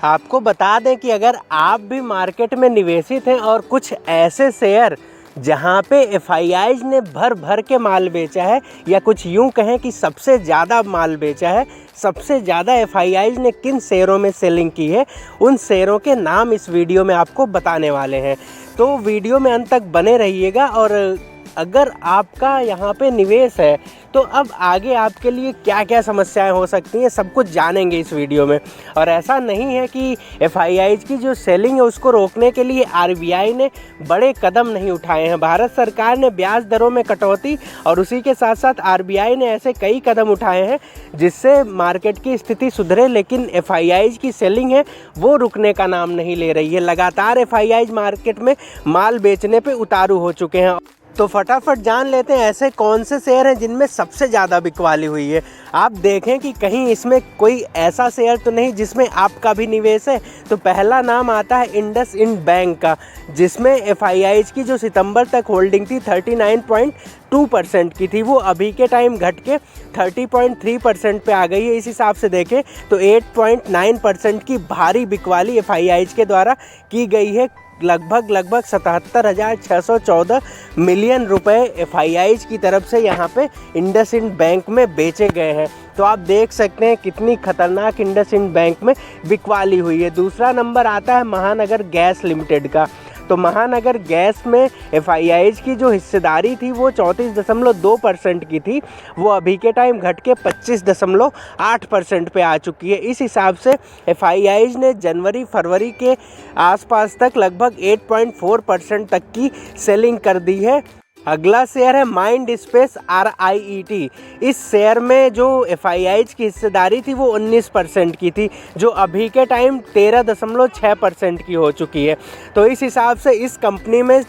आपको बता दें कि अगर आप भी मार्केट में निवेशित हैं और कुछ ऐसे शेयर जहां पे एफआईआईज ने भर भर के माल बेचा है, या कुछ यूं कहें कि सबसे ज़्यादा माल बेचा है, सबसे ज़्यादा एफआईआईज ने किन शेयरों में सेलिंग की है, उन शेयरों के नाम इस वीडियो में आपको बताने वाले हैं। तो वीडियो में अंत तक बने रहिएगा। और अगर आपका यहाँ पे निवेश है तो अब आगे आपके लिए क्या क्या समस्याएं हो सकती हैं, सब कुछ जानेंगे इस वीडियो में। और ऐसा नहीं है कि एफआईआईज की जो सेलिंग है उसको रोकने के लिए आरबीआई ने बड़े कदम नहीं उठाए हैं। भारत सरकार ने ब्याज दरों में कटौती और उसी के साथ साथ आरबीआई ने ऐसे कई कदम उठाए हैं जिससे मार्केट की स्थिति सुधरे, लेकिन एफआईआईज की सेलिंग है वो रुकने का नाम नहीं ले रही है। लगातार एफआईआईज मार्केट में माल बेचने पे उतारू हो चुके हैं। तो फटाफट जान लेते हैं ऐसे कौन से शेयर हैं जिनमें सबसे ज़्यादा बिकवाली हुई है। आप देखें कि कहीं इसमें कोई ऐसा शेयर तो नहीं जिसमें आपका भी निवेश है। तो पहला नाम आता है इंडसइंड बैंक का, जिसमें एफआईआईज की जो सितंबर तक होल्डिंग थी 39.2% की थी, वो अभी के टाइम घट के 30.3% पे आ गई है। इस हिसाब से देखें तो 8.9% की भारी बिकवाली एफआईआईज के द्वारा की गई है। लगभग 77,614 मिलियन रुपए एफआईआईज की तरफ से यहाँ पे इंडसइंड बैंक में बेचे गए हैं। तो आप देख सकते हैं कितनी खतरनाक इंडसइंड बैंक में बिकवाली हुई है। दूसरा नंबर आता है महानगर गैस लिमिटेड का। तो महानगर गैस में एफआईआईज की जो हिस्सेदारी थी वो 34.2% की थी, वो अभी के टाइम घट के 25.8% पे आ चुकी है। इस हिसाब से एफआईआईज ने जनवरी फरवरी के आसपास तक लगभग 8.4% तक की सेलिंग कर दी है। अगला शेयर है माइंड स्पेस RIET। इस शेयर में जो एफआईआईज की हिस्सेदारी थी वो 19% की थी, जो अभी के टाइम 13.6% की हो चुकी है। तो इस हिसाब से इस कंपनी में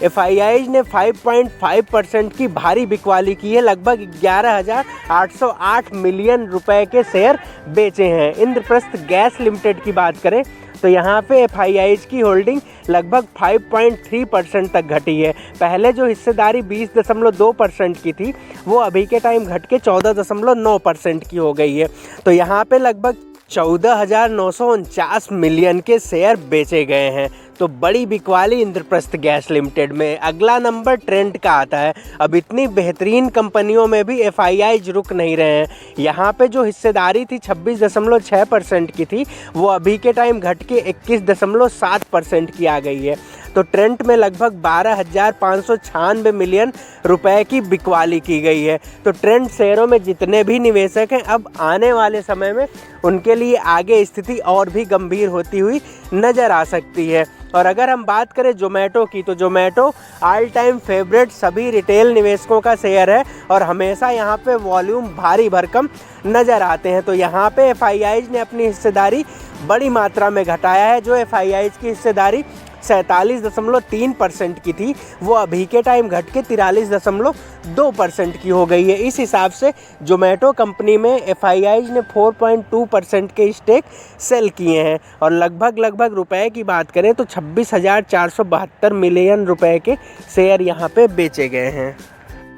एफआईआईज ने 5.5% की भारी बिकवाली की है। लगभग 11,808 मिलियन रुपए के शेयर बेचे हैं। इंद्रप्रस्थ गैस लिमिटेड की बात करें तो यहाँ पे एफआईआईज की होल्डिंग लगभग 5.3% तक घटी है। पहले जो हिस्सेदारी 20.2% की थी वो अभी के टाइम घट के 14.9% की हो गई है। तो यहाँ पे लगभग 14,949 मिलियन के शेयर बेचे गए हैं। तो बड़ी बिकवाली इंद्रप्रस्थ गैस लिमिटेड में। अगला नंबर ट्रेंट का आता है। अब इतनी बेहतरीन कंपनियों में भी एफआईआईज रुक नहीं रहे हैं। यहाँ पे जो हिस्सेदारी थी 26.6% की थी, वो अभी के टाइम घट के 21.7% की आ गई है। तो ट्रेंट में लगभग 12,596 मिलियन रुपए की बिकवाली की गई है। तो ट्रेंट शेयरों में जितने भी निवेशक हैं, अब आने वाले समय में उनके लिए आगे स्थिति और भी गंभीर होती हुई नज़र आ सकती है। और अगर हम बात करें जोमेटो की, तो जोमेटो ऑल टाइम फेवरेट सभी रिटेल निवेशकों का शेयर है और हमेशा यहाँ पे वॉल्यूम भारी भरकम नज़र आते हैं। तो यहाँ पे एफआईआईज ने अपनी हिस्सेदारी बड़ी मात्रा में घटाया है। जो एफआईआईज की हिस्सेदारी 47.3% की थी, वो अभी के टाइम घट के 43.2% की हो गई है। इस हिसाब से जोमेटो कंपनी में एफआईआईज ने 4.2% के स्टेक सेल किए हैं। और लगभग रुपए की बात करें तो 26,472 मिलियन रुपए के शेयर यहाँ पे बेचे गए हैं।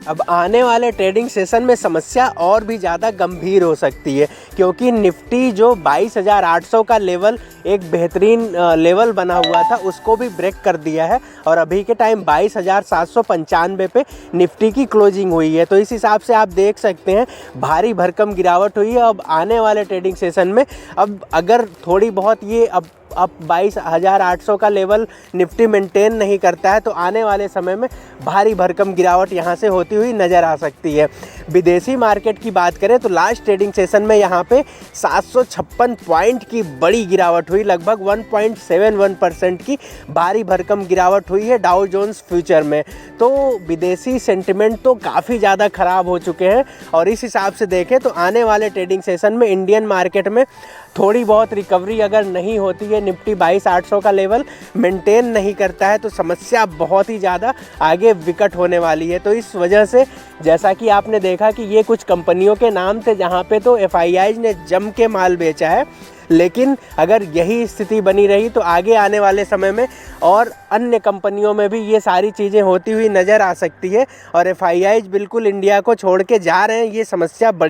अब आने वाले ट्रेडिंग सेशन में समस्या और भी ज़्यादा गंभीर हो सकती है, क्योंकि निफ्टी जो 22,800 का लेवल, एक बेहतरीन लेवल बना हुआ था, उसको भी ब्रेक कर दिया है और अभी के टाइम 22,795 पे निफ्टी की क्लोजिंग हुई है। तो इस हिसाब से आप देख सकते हैं भारी भरकम गिरावट हुई है। अब आने वाले ट्रेडिंग सेशन में अब अगर थोड़ी बहुत ये अब 22,800 का लेवल निफ्टी मेंटेन नहीं करता है तो आने वाले समय में भारी भरकम गिरावट यहाँ से होती हुई नज़र आ सकती है। विदेशी मार्केट की बात करें तो लास्ट ट्रेडिंग सेशन में यहाँ पे 756 पॉइंट की बड़ी गिरावट हुई। लगभग 1.71% की भारी भरकम गिरावट हुई है डाउ जोन्स फ्यूचर में। तो विदेशी सेंटिमेंट तो काफ़ी ज़्यादा ख़राब हो चुके हैं। और इस हिसाब से देखें तो आने वाले ट्रेडिंग सेशन में इंडियन मार्केट में थोड़ी बहुत रिकवरी अगर नहीं होती है, निफ्टी 22,800 का लेवल मेंटेन नहीं करता है, तो समस्या बहुत ही ज़्यादा आगे विकट होने वाली है। तो इस वजह से जैसा कि आपने देखा कि ये कुछ कंपनियों के नाम थे जहाँ पे तो एफआईआईज ने जम के माल बेचा है, लेकिन अगर यही स्थिति बनी रही तो आगे आने वाले समय में और अन्य कंपनियों में भी ये सारी चीज़ें होती हुई नज़र आ सकती है। और एफआईआईज बिल्कुल इंडिया को छोड़ के जा रहे हैं, ये समस्या बड़ी